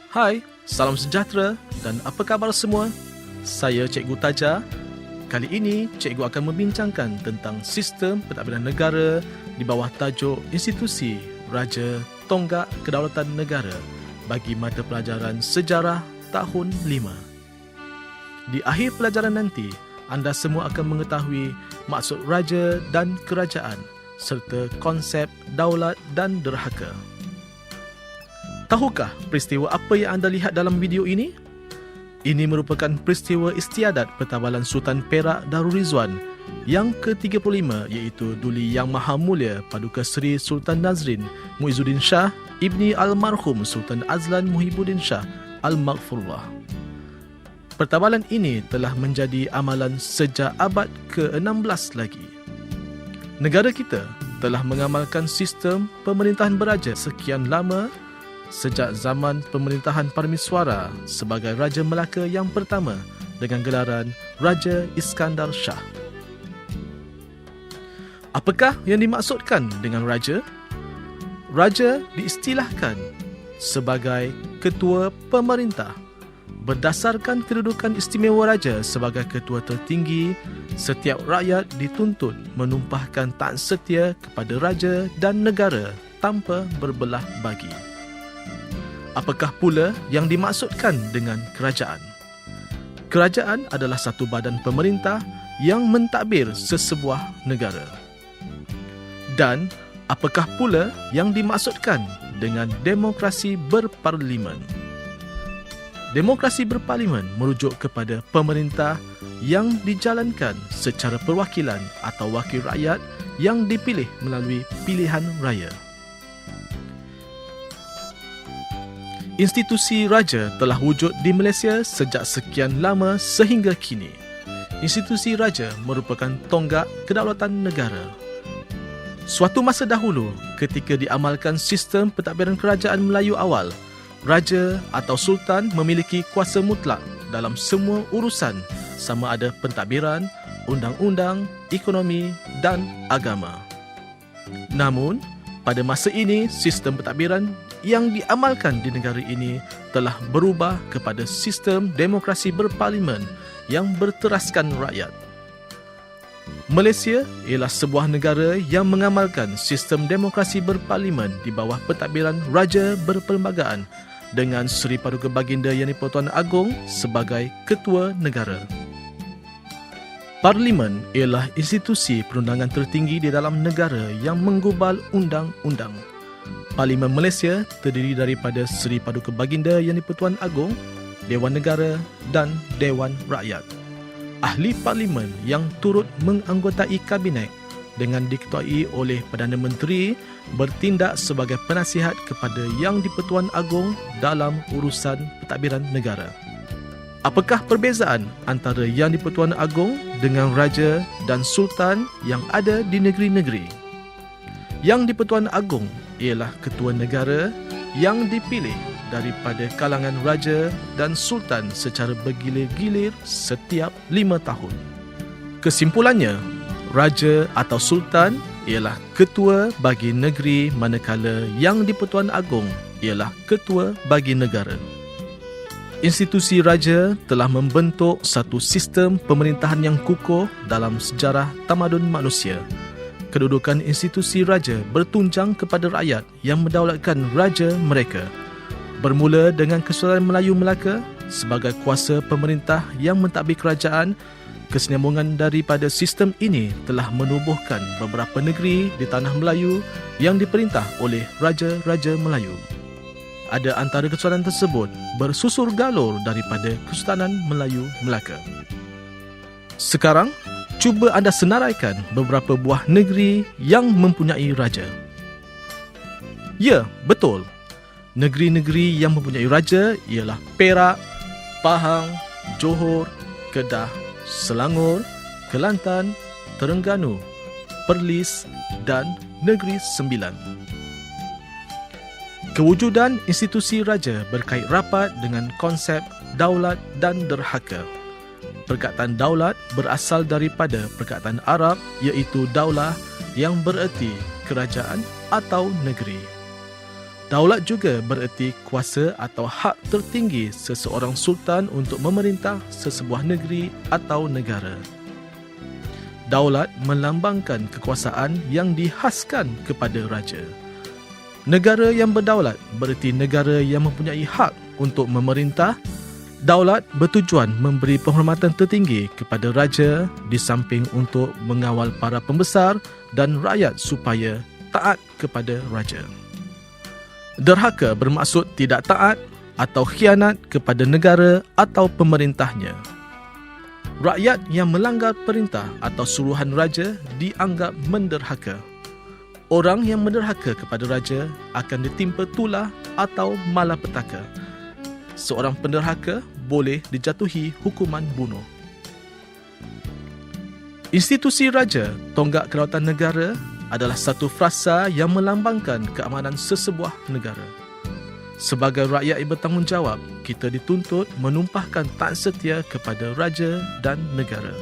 Hai, salam sejahtera dan apa khabar semua? Saya Cikgu Taja. Kali ini, Cikgu akan membincangkan tentang sistem pentadbiran negara di bawah tajuk Institusi Raja Tonggak Kedaulatan Negara bagi mata pelajaran Sejarah tahun 5. Di akhir pelajaran nanti, anda semua akan mengetahui maksud raja dan kerajaan serta konsep daulat dan derhaka. Tahukah peristiwa apa yang anda lihat dalam video ini? Ini merupakan peristiwa istiadat Pertabalan Sultan Perak Darul Rizwan yang ke-35 iaitu Duli Yang Maha Mulia Paduka Seri Sultan Nazrin Muizzuddin Shah Ibni Almarhum Sultan Azlan Muhibbuddin Shah Al-Maghfurullah. Pertabalan ini telah menjadi amalan sejak abad ke-16 lagi. Negara kita telah mengamalkan sistem pemerintahan beraja sekian lama sejak zaman pemerintahan Parmiswara sebagai Raja Melaka yang pertama dengan gelaran Raja Iskandar Shah. Apakah yang dimaksudkan dengan raja? Raja diistilahkan sebagai ketua pemerintah. Berdasarkan kedudukan istimewa raja sebagai ketua tertinggi, setiap rakyat dituntut menumpahkan taat setia kepada raja dan negara tanpa berbelah bagi. Apakah pula yang dimaksudkan dengan kerajaan? Kerajaan adalah satu badan pemerintah yang mentadbir sesebuah negara. Dan apakah pula yang dimaksudkan dengan demokrasi berparlimen? Demokrasi berparlimen merujuk kepada pemerintah yang dijalankan secara perwakilan atau wakil rakyat yang dipilih melalui pilihan raya. Institusi raja telah wujud di Malaysia sejak sekian lama sehingga kini. Institusi raja merupakan tonggak kedaulatan negara. Suatu masa dahulu, ketika diamalkan sistem pentadbiran kerajaan Melayu awal, raja atau sultan memiliki kuasa mutlak dalam semua urusan sama ada pentadbiran, undang-undang, ekonomi dan agama. Namun, pada masa ini, sistem pentadbiran yang diamalkan di negara ini telah berubah kepada sistem demokrasi berparlimen yang berteraskan rakyat. Malaysia ialah sebuah negara yang mengamalkan sistem demokrasi berparlimen di bawah pentadbiran Raja Berperlembagaan dengan Seri Paduka Baginda Yang di-Pertuan Agong sebagai ketua negara. Parlimen ialah institusi perundangan tertinggi di dalam negara yang menggubal undang-undang. Parlimen Malaysia terdiri daripada Seri Paduka Baginda Yang di-Pertuan Agong, Dewan Negara dan Dewan Rakyat. Ahli parlimen yang turut menganggotai kabinet dengan diketuai oleh Perdana Menteri bertindak sebagai penasihat kepada Yang di-Pertuan Agong dalam urusan pentadbiran negara. Apakah perbezaan antara Yang di-Pertuan Agong dengan Raja dan Sultan yang ada di negeri-negeri? Yang di-Pertuan Agong ialah ketua negara yang dipilih daripada kalangan raja dan sultan secara bergilir-gilir setiap 5 tahun. Kesimpulannya, raja atau sultan ialah ketua bagi negeri manakala Yang di-Pertuan Agong ialah ketua bagi negara. Institusi raja telah membentuk satu sistem pemerintahan yang kukuh dalam sejarah tamadun manusia. Kedudukan institusi raja bertunjang kepada rakyat yang mendaulatkan raja mereka. Bermula dengan Kesultanan Melayu Melaka sebagai kuasa pemerintah yang mentadbir kerajaan, kesinambungan daripada sistem ini telah menubuhkan beberapa negeri di tanah Melayu yang diperintah oleh raja-raja Melayu. Ada antara kesultanan tersebut bersusur galur daripada Kesultanan Melayu Melaka. Sekarang, cuba anda senaraikan beberapa buah negeri yang mempunyai raja. Ya, betul. Negeri-negeri yang mempunyai raja ialah Perak, Pahang, Johor, Kedah, Selangor, Kelantan, Terengganu, Perlis dan Negeri Sembilan. Kewujudan institusi raja berkait rapat dengan konsep daulat dan derhaka. Perkataan daulat berasal daripada perkataan Arab iaitu daulah yang bererti kerajaan atau negeri. Daulat juga bererti kuasa atau hak tertinggi seseorang sultan untuk memerintah sesebuah negeri atau negara. Daulat melambangkan kekuasaan yang dihaskan kepada raja. Negara yang berdaulat bererti negara yang mempunyai hak untuk memerintah. Daulat bertujuan memberi penghormatan tertinggi kepada raja di samping untuk mengawal para pembesar dan rakyat supaya taat kepada raja. Derhaka bermaksud tidak taat atau khianat kepada negara atau pemerintahnya. Rakyat yang melanggar perintah atau suruhan raja dianggap menderhaka. Orang yang menderhaka kepada raja akan ditimpa tulah atau malapetaka. Seorang penderhaka boleh dijatuhi hukuman bunuh. Institusi raja, tonggak kedaulatan negara, adalah satu frasa yang melambangkan keamanan sesebuah negara. Sebagai rakyat yang bertanggungjawab, kita dituntut menumpahkan taat setia kepada raja dan negara.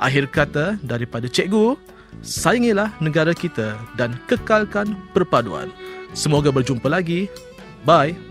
Akhir kata daripada cikgu, sayangilah negara kita dan kekalkan perpaduan. Semoga berjumpa lagi. Bye.